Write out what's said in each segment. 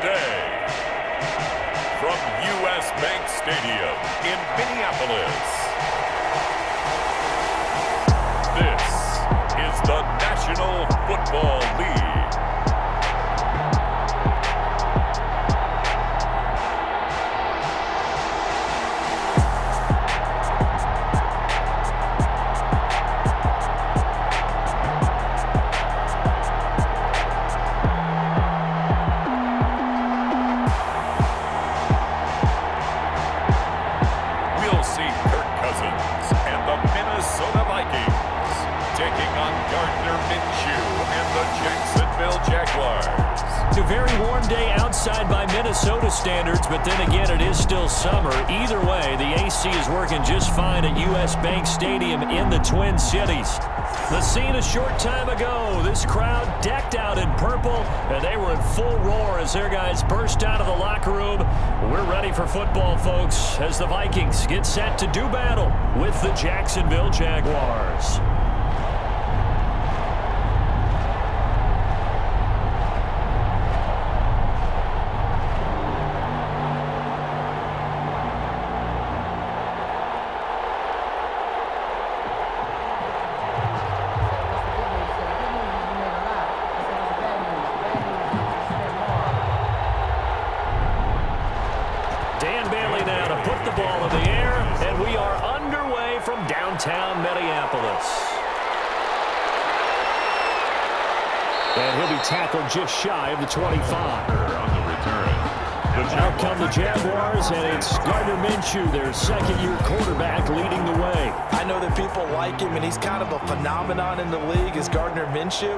today, from U.S. Bank Stadium in Minneapolis, this is the National Football League. Jacksonville Jaguars. It's a very warm day outside by Minnesota standards, but then again, it is still summer. Either way, the AC is working just fine at U.S. Bank Stadium in the Twin Cities. The scene a short time ago, this crowd decked out in purple, and they were in full roar as their guys burst out of the locker room. We're ready for football, folks, as the Vikings get set to do battle with the Jacksonville Jaguars. Downtown Minneapolis. And he'll be tackled just shy of the 25. On the return, out come the Jaguars, and it's Gardner Minshew, their second-year quarterback, leading the way. I know that people like him, and he's kind of a phenomenon in the league as Gardner Minshew,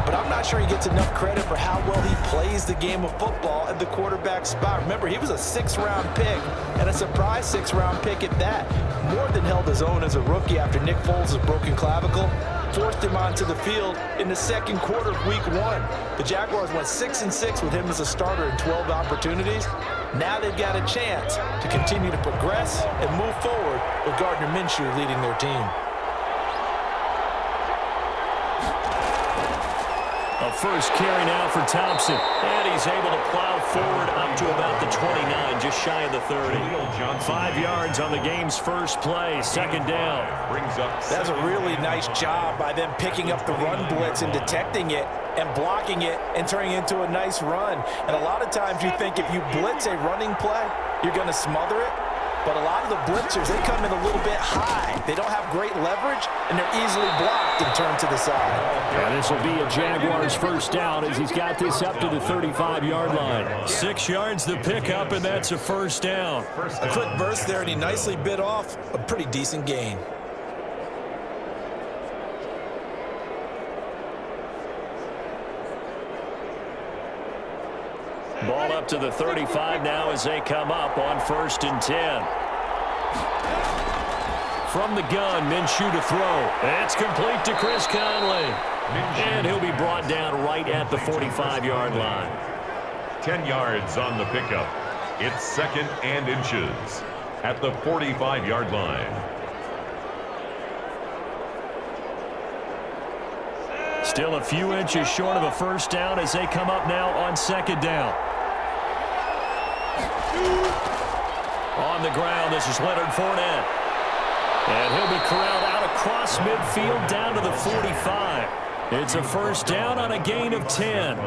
but I'm not sure he gets enough credit for how well he plays the game of football at the quarterback spot. Remember, he was a sixth-round pick, and a surprise sixth-round pick at that. More than held his own as a rookie after Nick Foles' broken clavicle forced him onto the field in the second quarter of Week 1. The Jaguars went 6-6 with him as a starter in 12 opportunities. Now they've got a chance to continue to progress and move forward with Gardner Minshew leading their team. A first carry now for Thompson, and he's able to plow forward up to about the 29, just shy of the 30. 5 yards on the game's first play, second down. That's a really nice job by them picking up the run blitz and detecting it and blocking it and turning it into a nice run. And a lot of times you think if you blitz a running play, you're going to smother it. But a lot of the blitzers, they come in a little bit high. They don't have great leverage, and they're easily blocked and turned to the side. And this will be a Jaguars first down as he's got this up to the 35-yard line. 6 yards the pickup, and that's a first down. A quick burst there, and he nicely bit off a pretty decent gain. Ball up to the 35 now as they come up on 1st and 10. From the gun, Minshew to throw. It's complete to Chris Conley. And he'll be brought down right at the 45-yard line. 10 yards on the pickup. It's 2nd and inches at the 45-yard line. Still a few inches short of a first down as they come up now on 2nd down. On the ground, this is Leonard Fournette. And he'll be corralled out across midfield down to the 45. It's a first down on a gain of 10.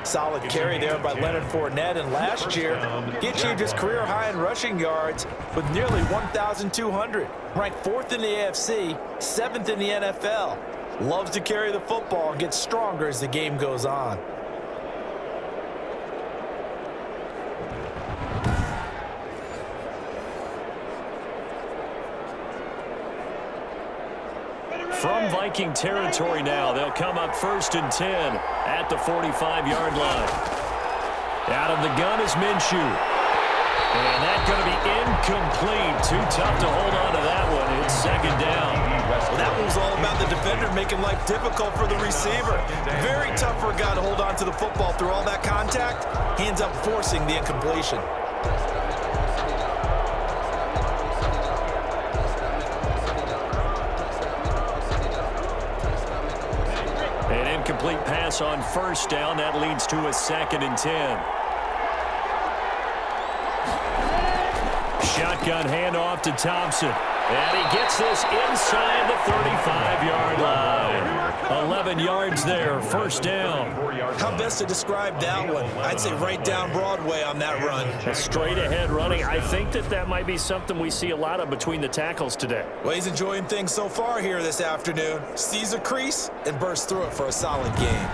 Solid carry there by Leonard Fournette, and last year he achieved his career high in rushing yards with nearly 1,200. Ranked 4th in the AFC, 7th in the NFL. Loves to carry the football and gets stronger as the game goes on. From Viking territory now, they'll come up 1st and 10 at the 45-yard line. Out of the gun is Minshew. And that's going to be incomplete. Too tough to hold on to that one. It's 2nd down. Well, that one was all about the defender making life difficult for the receiver. Very tough for a guy to hold on to the football through all that contact. He ends up forcing the incompletion. An incomplete pass on 1st down. That leads to a 2nd and 10. Shotgun handoff to Thompson. And he gets this inside the 35-yard line. 11 yards there, first down. How best to describe that one? I'd say right down Broadway on that run. A straight-ahead running. I think that might be something we see a lot of between the tackles today. Well, he's enjoying things so far here this afternoon. Sees a crease and bursts through it for a solid game.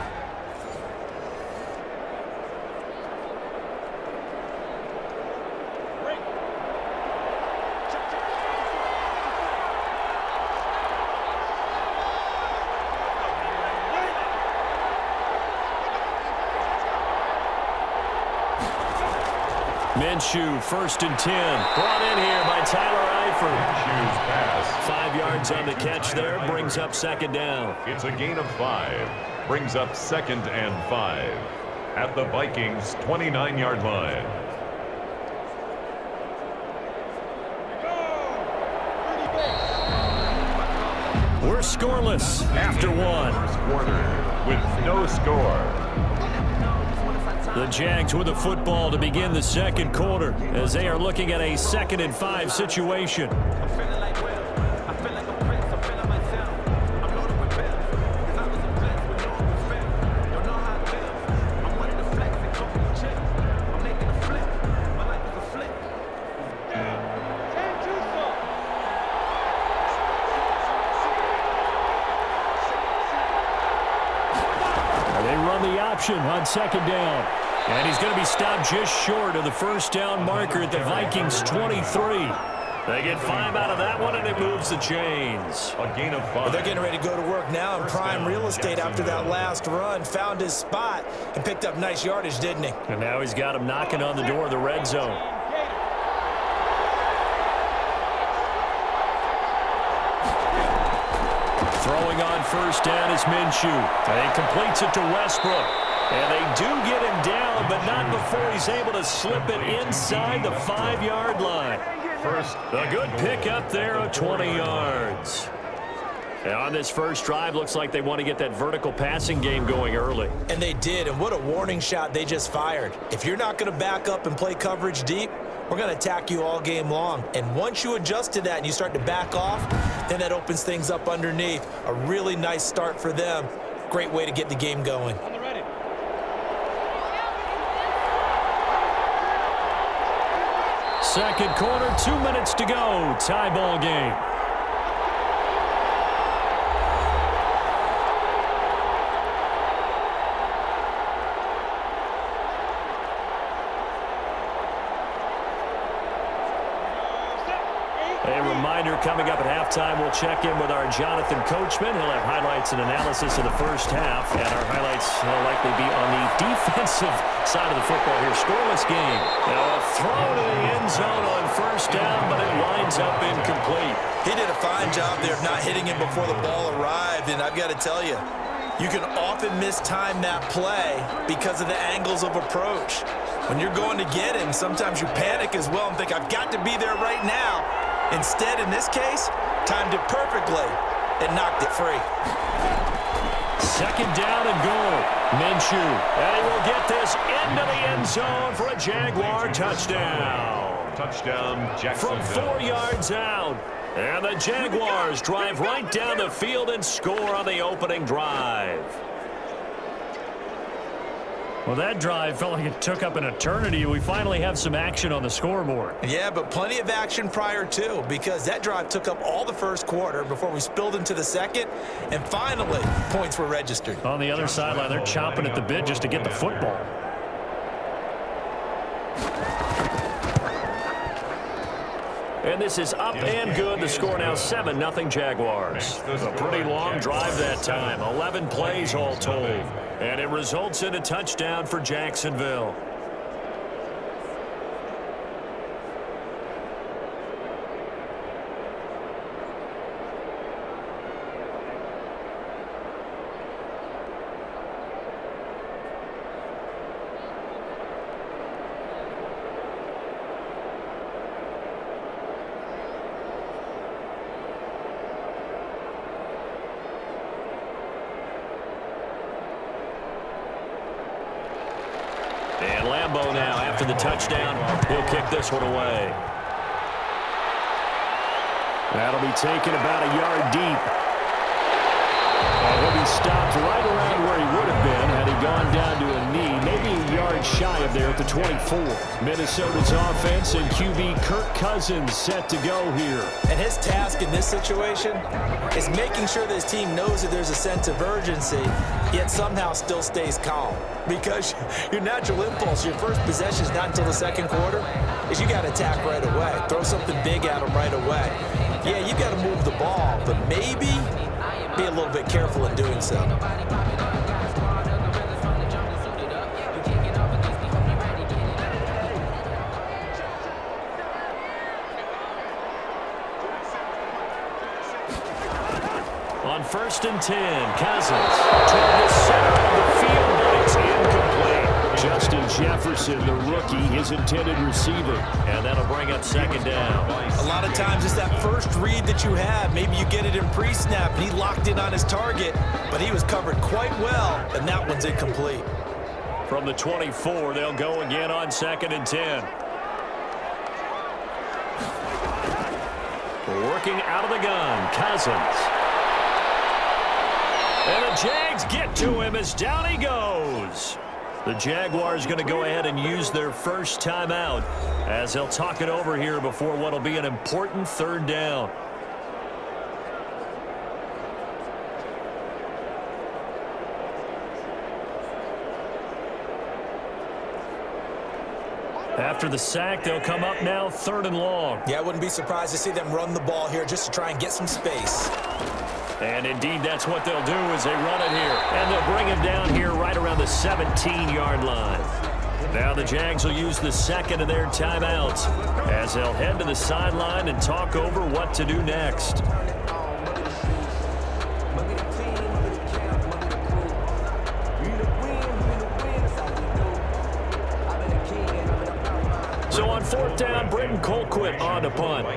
Minshew, 1st and 10. Brought in here by Tyler Eifert. Minshew's pass. 5 yards on the catch there. Brings up 2nd down. It's a gain of 5. Brings up 2nd and 5. At the Vikings' 29-yard line. We're scoreless after 1. First quarter with no score. The Jags with the football to begin the 2nd quarter as they are looking at a 2nd and 5 situation. They run the option on 2nd down. And he's going to be stopped just short of the first down marker at the Vikings' 23. They get 5 out of that one, and it moves the chains. A gain of 5. Well, they're getting ready to go to work now in prime real estate after that last run. Found his spot and picked up nice yardage, didn't he? And now he's got him knocking on the door of the red zone. Throwing on first down is Minshew. And he completes it to Westbrook. And they do get him down, but not before he's able to slip it inside the 5-yard line. First, A good pickup there of 20 yards. And on this first drive, looks like they want to get that vertical passing game going early. And they did, and what a warning shot they just fired. If you're not going to back up and play coverage deep, we're going to attack you all game long. And once you adjust to that and you start to back off, then that opens things up underneath. A really nice start for them. Great way to get the game going. Second quarter, 2 minutes to go. Tie ball game. A reminder coming up at halftime, we'll check in with our Jonathan Coachman. He'll have highlights and analysis of the first half, and our highlights will likely be on the defensive side of the football here. Scoreless game. Now a throw to the end zone on first down, but it winds up incomplete. He did a fine job there of not hitting him before the ball arrived, and I've got to tell you, you can often mistime that play because of the angles of approach. When you're going to get him, sometimes you panic as well and think, I've got to be there right now. Instead, in this case, timed it perfectly and knocked it free. Second down and goal. Minshew, and he will get this into the end zone for a Jaguar touchdown. touchdown, Jacksonville. From 4 yards out. And the Jaguars drive right down the field and score on the opening drive. Well, that drive felt like it took up an eternity. We finally have some action on the scoreboard. Yeah, but plenty of action prior to, because that drive took up all the first quarter before we spilled into the second, and finally, points were registered. On the other sideline, they're chomping at the bit just to get the football. And this is up and good. The score now 7-0 Jaguars. A pretty long drive that time. 11 plays all told. And it results in a touchdown for Jacksonville. And elbow now after the touchdown. He'll kick this one away. That'll be taken about a yard deep. And he'll be stopped right around where he would have been had he gone down to a knee, maybe a yard shy of there at the 24. Minnesota's offense and QB Kirk Cousins set to go here. And his task in this situation is making sure that his team knows that there's a sense of urgency, yet somehow still stays calm. Because your natural impulse, your first possession is not until the second quarter, is you got to attack right away. Throw something big at them right away. Yeah, you got to move the ball, but maybe be a little bit careful in doing so. On 1st and 10, Cousins toward the center of the field, but it's incomplete. Justin Jefferson, the rookie, his intended receiver, and that'll bring up 2nd down. A lot of times it's that first read that you have. Maybe you get it in pre-snap, and he locked in on his target, but he was covered quite well, and that one's incomplete. From the 24, they'll go again on 2nd and 10. Working out of the gun, Cousins. And the Jags get to him as down he goes. The Jaguars going to go ahead and use their first timeout as they'll talk it over here before what will be an important 3rd down. After the sack, they'll come up now 3rd and long. Yeah, I wouldn't be surprised to see them run the ball here just to try and get some space. And indeed, that's what they'll do as they run it here. And they'll bring him down here right around the 17-yard line. Now the Jags will use the 2nd of their timeouts as they'll head to the sideline and talk over what to do next. So on 4th down, Britton Colquitt on to punt.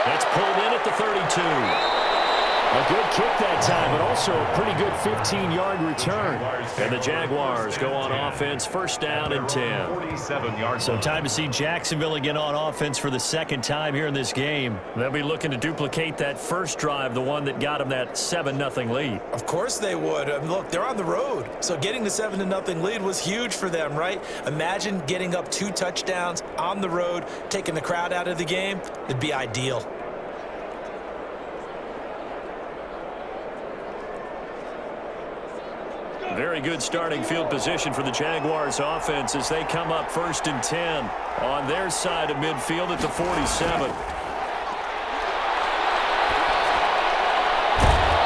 That's pulled in at the 32. A good kick that time, but also a pretty good 15-yard return. And the Jaguars go on offense, 1st down and 10. So time to see Jacksonville again on offense for the 2nd time here in this game. They'll be looking to duplicate that first drive, the one that got them that 7-0 lead. Of course they would. Look, they're on the road, so getting the 7-0 lead was huge for them, right? Imagine getting up 2 touchdowns on the road, taking the crowd out of the game. It'd be ideal. Very good starting field position for the Jaguars offense as they come up 1st and 10 on their side of midfield at the 47.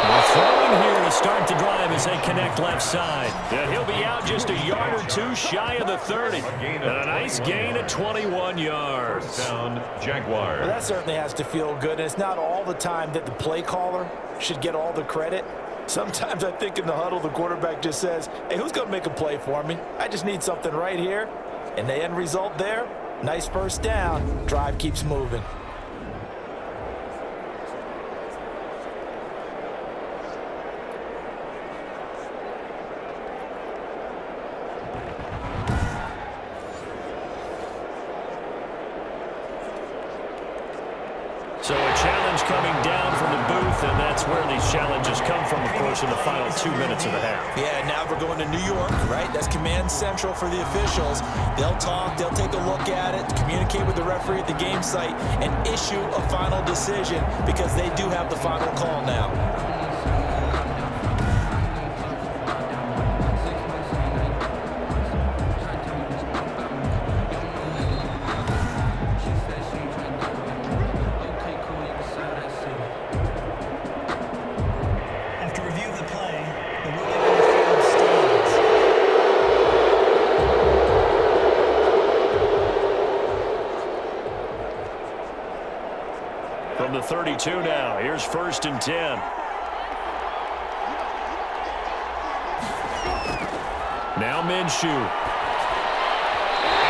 They're throwing here to start the drive as they connect left side. And he'll be out just a yard or 2 shy of the 30. And a nice gain at 21 yards. Down, Jaguars. Well, that certainly has to feel good, and it's not all the time that the play caller should get all the credit. Sometimes I think in the huddle, the quarterback just says, hey, who's going to make a play for me? I just need something right here. And the end result there, nice 1st down. Drive keeps moving. So a challenge coming down from the booth, and that's where these challenges come from, of course, in the final 2 minutes of the half. Yeah, now we're going to New York, right? That's command central for the officials. They'll talk, they'll take a look at it, communicate with the referee at the game site, and issue a final decision because they do have the final call now. From the 32 now, here's 1st and 10. Now Minshew.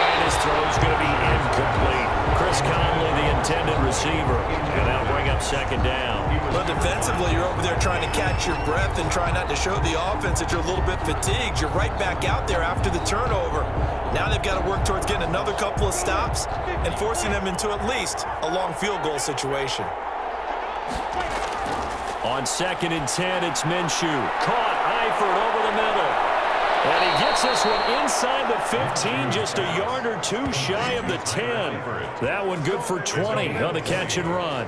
And his throw is going to be incomplete. Chris Conley, the intended receiver. And that'll bring up second down. But defensively, you're over there trying to catch your breath and try not to show the offense that you're a little bit fatigued. You're right back out there after the turnover. Now they've got to work towards getting another couple of stops and forcing them into at least a long field goal situation. On 2nd and 10, it's Minshew. Caught Eifert over the middle. And he gets this one inside the 15, just a yard or two shy of the 10. That one good for 20 on the catch and run.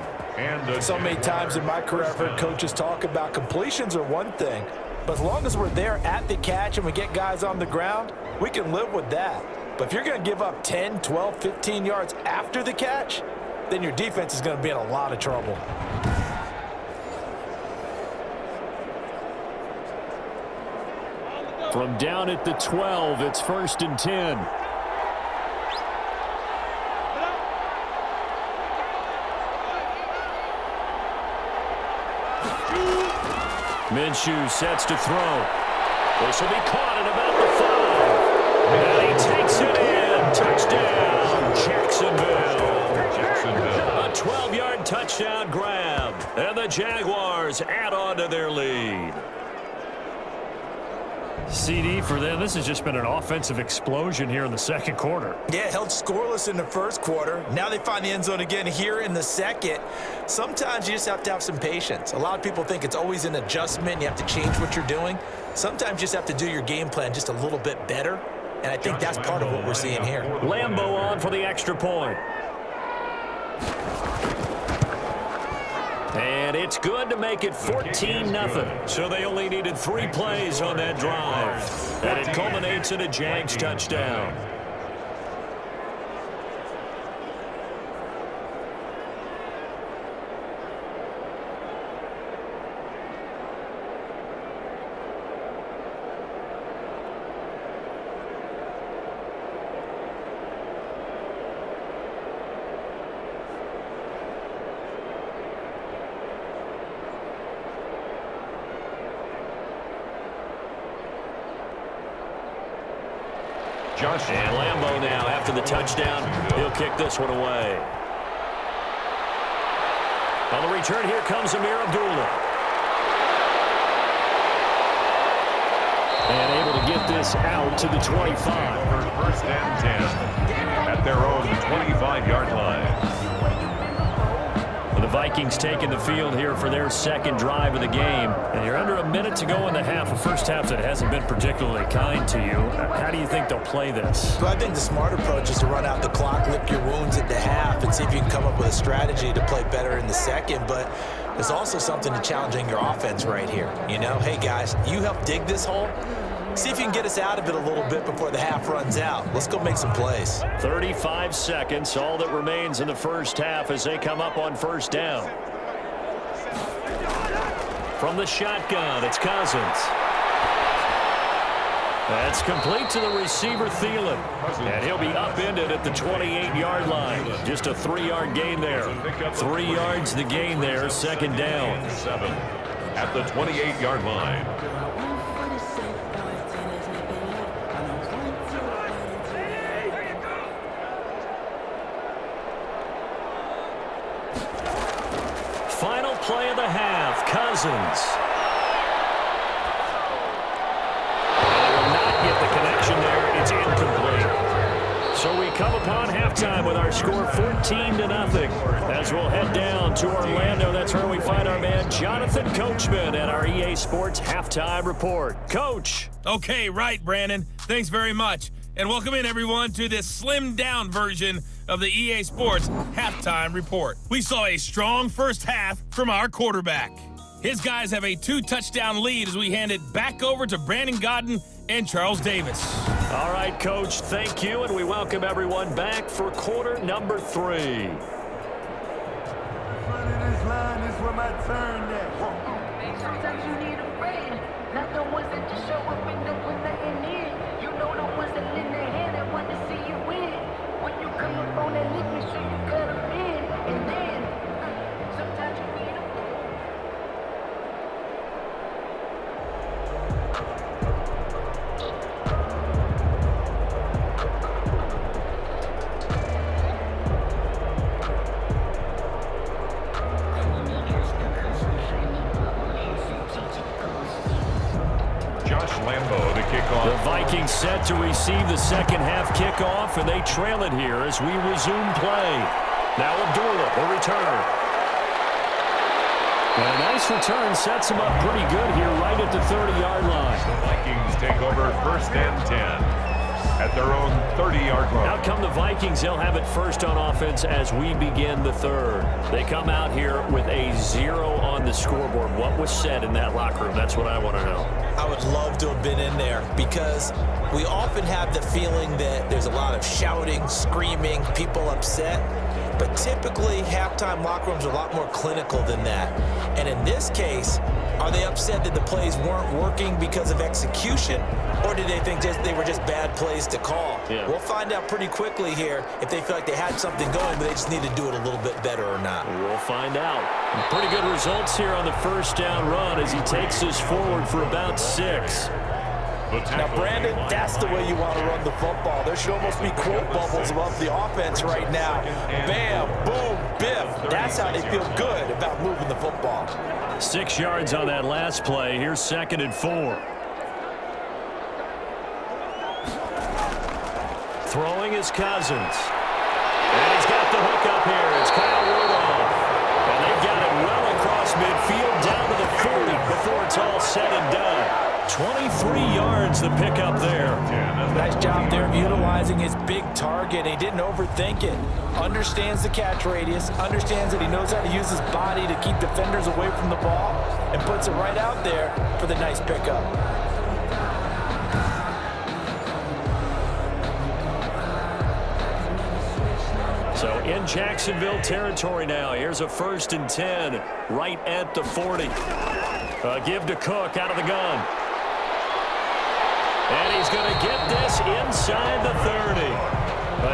So many times in my career, I've heard coaches talk about completions are one thing, but as long as we're there at the catch and we get guys on the ground, we can live with that. But if you're going to give up 10, 12, 15 yards after the catch, then your defense is going to be in a lot of trouble. From down at the 12, it's 1st and 10. Minshew sets to throw. This will be caught at about the 5. And he takes it in. Touchdown, Jacksonville. A 12-yard touchdown grab. And the Jaguars add on to their lead. CD, for them, this has just been an offensive explosion here in the second quarter. Yeah, held scoreless in the first quarter. Now they find the end zone again here in the second. Sometimes you just have to have some patience. A lot of people think it's always an adjustment. You have to change what you're doing. Sometimes you just have to do your game plan just a little bit better, and I think that's part of what we're seeing here. Lambeau on for the extra point. And it's good to make it 14-0. So they only needed 3 plays on that drive. And it culminates in a Jags touchdown. And Lambeau now, after the touchdown, he'll kick this one away. On the return, here comes Amir Abdullah. And able to get this out to the 25. First and 10 at their own 25-yard line. The Vikings taking the field here for their second drive of the game. And you're under a minute to go in the half. A first half that hasn't been particularly kind to you. How do you think they'll play this? Well, I think the smart approach is to run out the clock, lick your wounds at the half, and see if you can come up with a strategy to play better in the second. But there's also something to challenging your offense right here. You know, hey, guys, you help dig this hole. See if you can get us out of it a little bit before the half runs out. Let's go make some plays. 35 seconds, all that remains in the first half as they come up on first down. From the shotgun, it's Cousins. That's complete to the receiver, Thielen. And he'll be upended at the 28-yard line. Just a 3-yard gain there. 3 yards the gain there, second down. 7 at the 28-yard line. Final play of the half, Cousins. And will not get the connection there. It's incomplete. So we come upon halftime with our score 14-0. As we'll head down to Orlando, that's where we find our man Jonathan Coachman at our EA Sports Halftime Report. Coach. Okay, right, Brandon. Thanks very much. And welcome in, everyone, to this slimmed-down version of the EA Sports Halftime Report. We saw a strong first half from our quarterback. His guys have a 2-touchdown lead as we hand it back over to Brandon Godden and Charles Davis. All right, Coach, thank you, and we welcome everyone back for quarter number 3. In front of this line is where my turn at. Sometimes you need a friend, not the ones that just show up and don't put nothing in. You know the ones that lend their hand and want to see you win. When you come up on that lick, make sure you cut them in. And then, sometimes you need a Lambeau to kick off. The Vikings set to receive the second half kickoff, and they trail it here as we resume play. Now Abdullah, the return. And a nice return sets him up pretty good here right at the 30-yard line. The Vikings take over 1st and 10 at their own 30-yard line. Out come the Vikings. They'll have it first on offense as we begin the third. They come out here with a 0 on the scoreboard. What was said in that locker room? That's what I want to know. I would love to have been in there because we often have the feeling that there's a lot of shouting, screaming, people upset. But typically, halftime locker rooms are a lot more clinical than that. And in this case, are they upset that the plays weren't working because of execution, or did they think they were just bad plays to call? Yeah. We'll find out pretty quickly here if they feel like they had something going, but they just need to do it a little bit better or not. We'll find out. Pretty good results here on the first down run as he takes us forward for about 6. Now, Brandon, that's the way you want to run the football. There should almost be quote bubbles above the offense right now. Bam, boom, biff. That's how they feel good about moving the football. 6 yards on that last play. Here's 2nd and 4. Throwing is Cousins. And he's got the hook up here. It's Kyle Rudolph. And they've got it well across midfield down to the 40 before it's all said and done. 23 yards the pickup there. Nice job there of utilizing his big target. He didn't overthink it. Understands the catch radius. Understands that he knows how to use his body to keep defenders away from the ball. And puts it right out there for the nice pickup. So in Jacksonville territory now. Here's a 1st and 10 right at the 40. Give to Cook out of the gun. And he's going to get this inside the 30.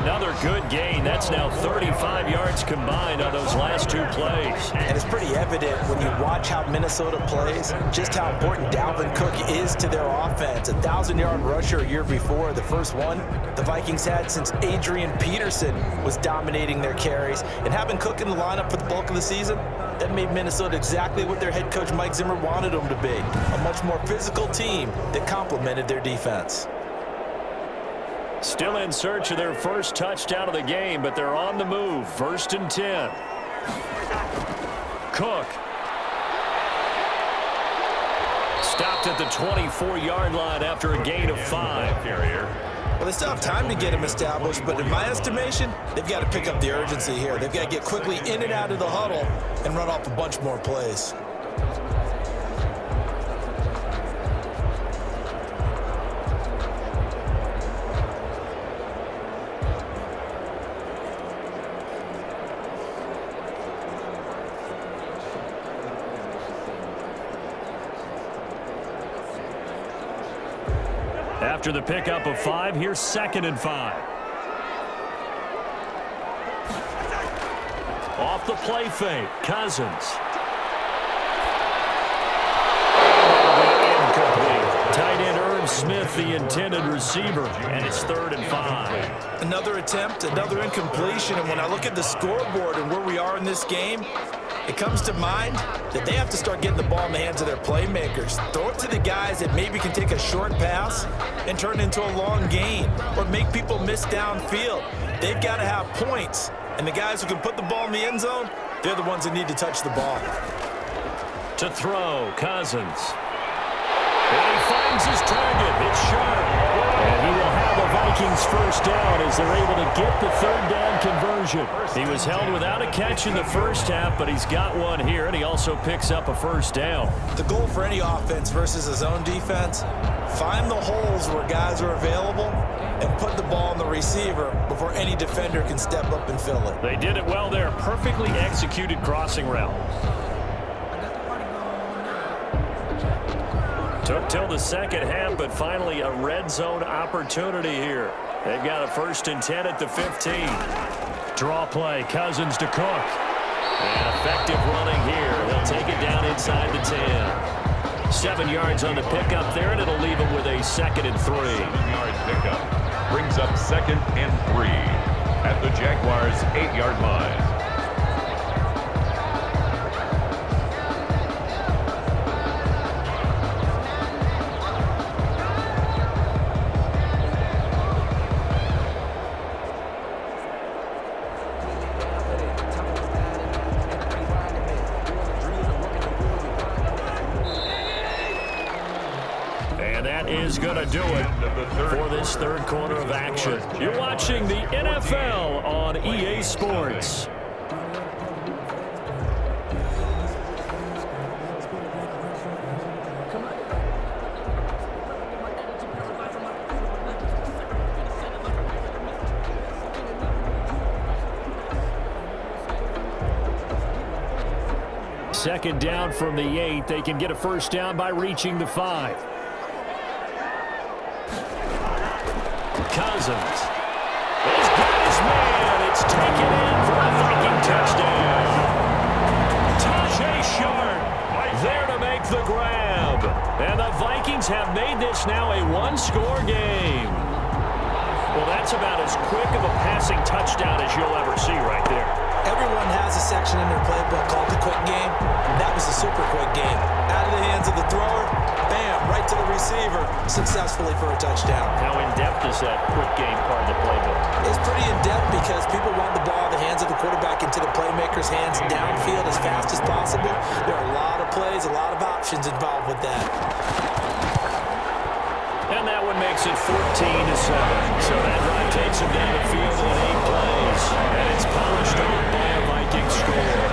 Another good gain. That's now 35 yards combined on those last 2 plays. And it's pretty evident when you watch how Minnesota plays, just how important Dalvin Cook is to their offense. 1,000-yard rusher a year before, the first one the Vikings had since Adrian Peterson was dominating their carries. And having Cook in the lineup for the bulk of the season, that made Minnesota exactly what their head coach Mike Zimmer wanted them to be. A much more physical team that complemented their defense. Still in search of their first touchdown of the game, but they're on the move. 1st and 10. Cook. Stopped at the 24-yard line after a gain of 5. Well, they still have time to get him established, but in my estimation, they've got to pick up the urgency here. They've got to get quickly in and out of the huddle and run off a bunch more plays. After the pickup of 5, here's 2nd and 5. Off the play fake, Cousins. Incomplete. Tight end Irv Smith, the intended receiver, and it's 3rd and 5. Another attempt, another incompletion, and when I look at the scoreboard and where we are in this game, it comes to mind that they have to start getting the ball in the hands of their playmakers. Throw it to the guys that maybe can take a short pass and turn it into a long gain or make people miss downfield. They've got to have points, and the guys who can put the ball in the end zone, they're the ones that need to touch the ball. To throw, Cousins. And he finds his target. It's sharp. And he will have a Vikings first down as they're able to get the 3rd down conversion. He was held without a catch in the first half, but he's got one here, and he also picks up a first down. The goal for any offense versus his own defense, find the holes where guys are available and put the ball on the receiver before any defender can step up and fill it. They did it well there. Perfectly executed crossing route. Took till the second half, but finally a red zone opportunity here. They've got a 1st and 10 at the 15. Draw play, Cousins to Cook. And effective running here. They'll take it down inside the 10. 7 yards on the pickup there, and it'll leave them with a 2nd and 3. 7-yard pickup brings up 2nd and 3 at the Jaguars' 8-yard line. that is going to do it for this third quarter of action. You're watching the NFL on EA Sports. Second down from the 8. They can get a first down by reaching the 5. Cousins. He's got his man. It's taken in for a Viking touchdown. Tajay Sharp there to make the grab. And the Vikings have made this now a one-score game. Well, that's about as quick of a passing touchdown as you'll ever see right there. Everyone has a section in their playbook called the quick game. That was a super quick game. Out of the hands of the thrower, bam, right to the receiver, successfully for a touchdown. How in-depth is that quick game part of the playbook? It's pretty in-depth because people want the ball in the hands of the quarterback into the playmaker's hands downfield as fast as possible. There are a lot of plays, a lot of options involved with that. And that one makes it 14-7. So that drive takes him down the field in 8 plays. And it's polished off by a Viking score.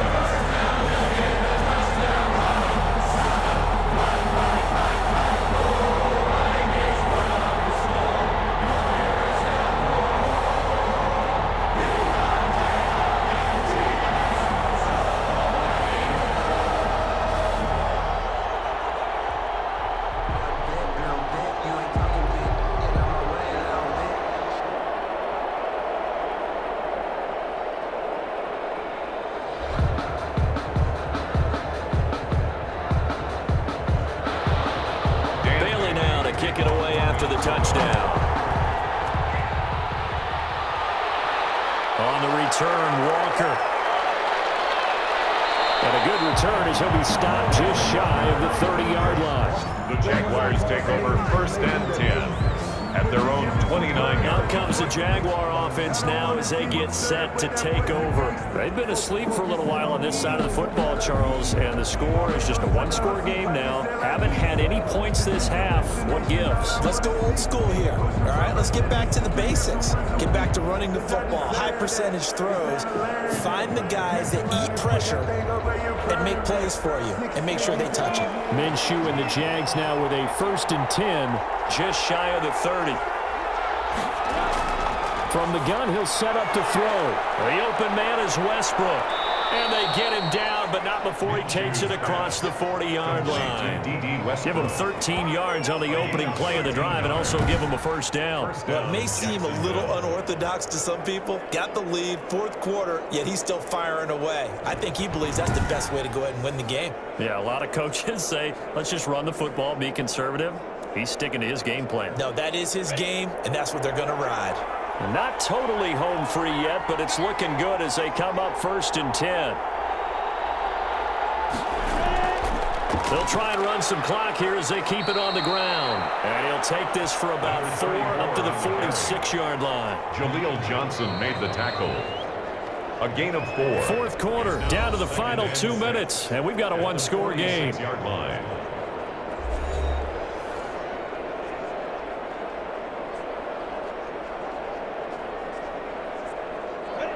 Kick it away after the touchdown. On the return, Walker. And a good return as he'll be stopped just shy of the 30-yard line. The Jaguars take over first and 10 at their own 29. Out comes the Jaguar offense now as they get set to take over. They've been asleep for a little while on this side of the football, Charles, and the score is just a one-score game now. Haven't had any points this half. What gives? Let's go old school here. All right, let's get back to the basics. Get back to running the football, high percentage throws. Find the guys that eat pressure and make plays for you and make sure they touch it. Minshew and the Jags now with a first and 10, just shy of the 30. From the gun, he'll set up to throw. The open man is Westbrook. And they get him down, but not before he takes it across the 40-yard line. Give him 13 yards on the opening play of the drive and also give him a first down. Well, it may seem a little unorthodox to some people. Got the lead, fourth quarter, yet he's still firing away. I think he believes that's the best way to go ahead and win the game. Yeah, a lot of coaches say, let's just run the football, be conservative. He's sticking to his game plan. No, that is his game, and that's what they're going to ride. Not totally home free yet, but it's looking good as they come up first and 10. They'll try and run some clock here as they keep it on the ground. And he'll take this for about 4 up to the 46-yard line. Jaleel Johnson made the tackle. A gain of 4. Fourth quarter, down to the final 2 minutes, and we've got a one-score game. 46-yard line.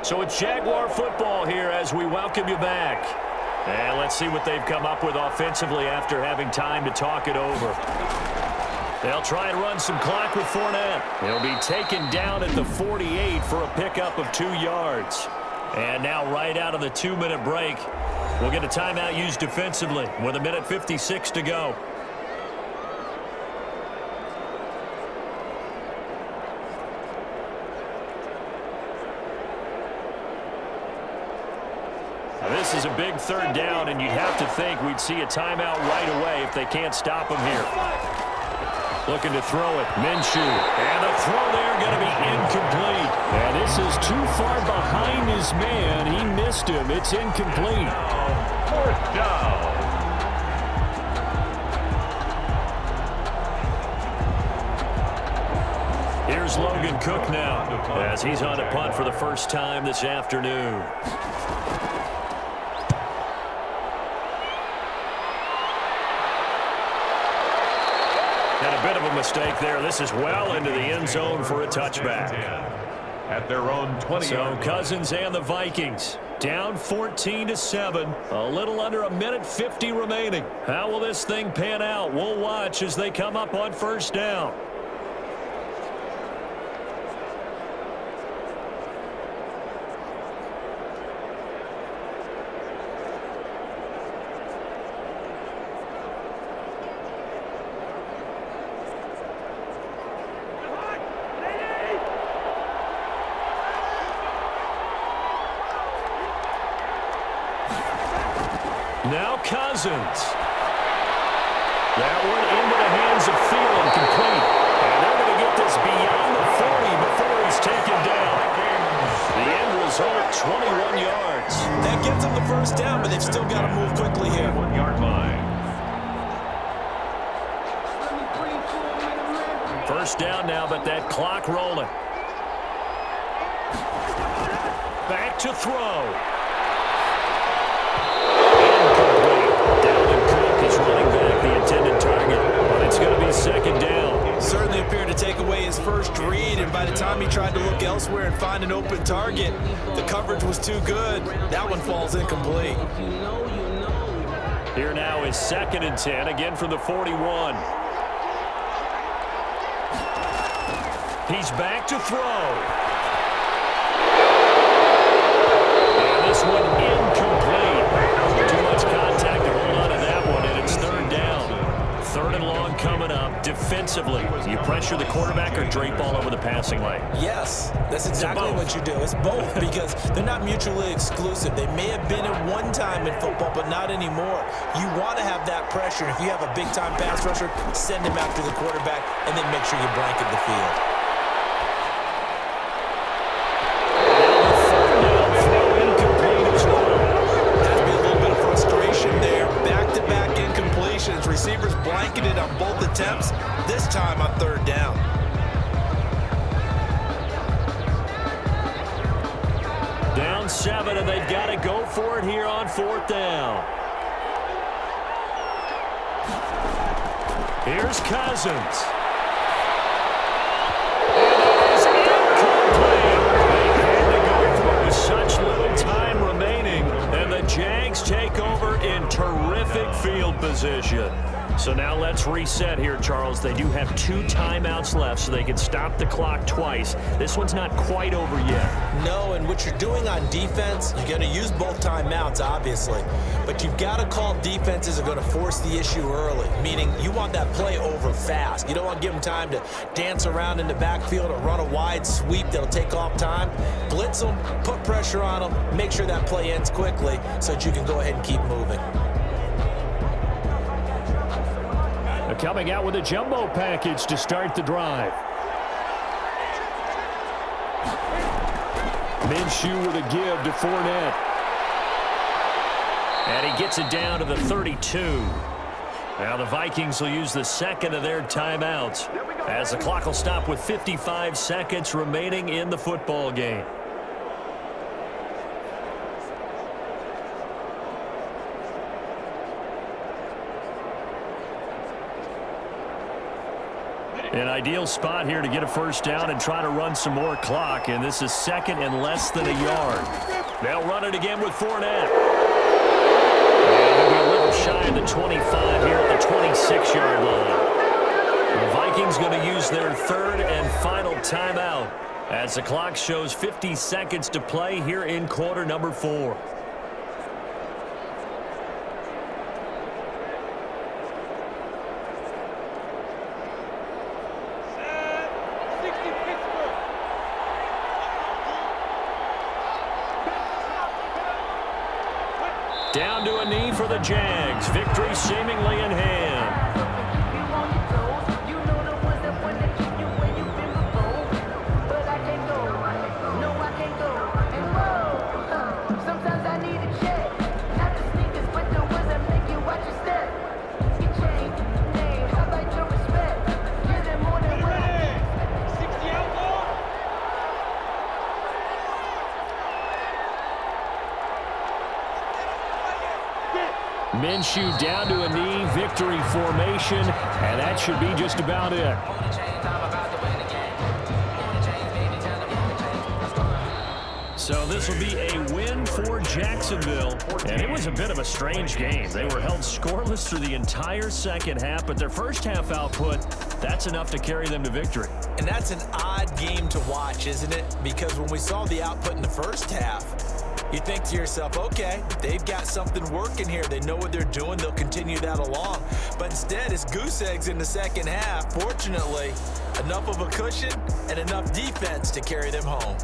So it's Jaguar football here as we welcome you back. And let's see what they've come up with offensively after having time to talk it over. They'll try and run some clock with Fournette. He'll be taken down at the 48 for a pickup of 2 yards. And now right out of the 2-minute break, we'll get a timeout used defensively with 1:56 to go. This is a big third down, and you'd have to think we'd see a timeout right away if they can't stop him here. Looking to throw it, Minshew. And the throw there going to be incomplete. And this is too far behind his man. He missed him. It's incomplete. Fourth down. Here's Logan Cook now as he's on a punt for the first time this afternoon. A bit of a mistake there. This is well into the end zone for a touchback. At their own 20. So Cousins and the Vikings down 14-7. A little under a minute 50 remaining. How will this thing pan out? We'll watch as they come up on first down. Now Cousins. That one into the hands of Thielen, complete. And they're going to get this beyond the 40 before he's taken down. The end result, 21 yards. That gives them the first down, but they've still got to move quickly here. 1 yard line. First down now, but that clock rolling. Back to throw. Second down. Certainly appeared to take away his first read, and by the time he tried to look elsewhere and find an open target, the coverage was too good. That one falls incomplete. Here now is 2nd and 10, again from the 41. He's back to throw. And this one incomplete. Too much contact to hold on to that one, and it's 3rd down. 3rd and long coming up. Defensively, you pressure the quarterback or drape all over the passing lane? Yes, that's exactly what you do. It's both, because they're not mutually exclusive. They may have been at one time in football, but not anymore. You want to have that pressure. If you have a big-time pass rusher, send him after the quarterback, and then make sure you blanket the field. Receivers blanketed on both attempts, this time on 3rd down. Down 7, and they've got to go for it here on 4th down. Here's Cousins. And it is incomplete. They had to go for it with such little time remaining, and the Jags take over in terrific field position. So now let's reset here, Charles. They do have 2 timeouts left, so they can stop the clock twice. This one's not quite over yet. No, and what you're doing on defense, you're going to use both timeouts, obviously. But you've got to call defenses are going to force the issue early, meaning you want that play over fast. You don't want to give them time to dance around in the backfield or run a wide sweep that'll take off time. Blitz them, put pressure on them, make sure that play ends quickly so that you can go ahead and keep moving. Coming out with a jumbo package to start the drive. Minshew with a give to Fournette. And he gets it down to the 32. Now the Vikings will use the 2nd of their timeouts as the clock will stop with 55 seconds remaining in the football game. An ideal spot here to get a first down and try to run some more clock, and this is 2nd and less than a yard. They'll run it again with Fournette. And they'll be a little shy of the 25 here at the 26-yard line. The Vikings going to use their 3rd and final timeout as the clock shows 50 seconds to play here in quarter number 4. Down to a knee for the Jags. Victory seemingly in hand. Minshew down to a knee, victory formation, and that should be just about it. So this will be a win for Jacksonville, and it was a bit of a strange game. They were held scoreless through the entire second half, but their first half output, that's enough to carry them to victory. And that's an odd game to watch, isn't it? Because when we saw the output in the first half, you think to yourself, okay, they've got something working here. They know what they're doing. They'll continue that along. But instead, it's goose eggs in the second half. Fortunately, enough of a cushion and enough defense to carry them home.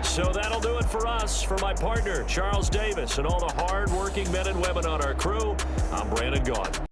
So that'll do it for us. For my partner, Charles Davis, and all the hard-working men and women on our crew, I'm Brandon Gaudin.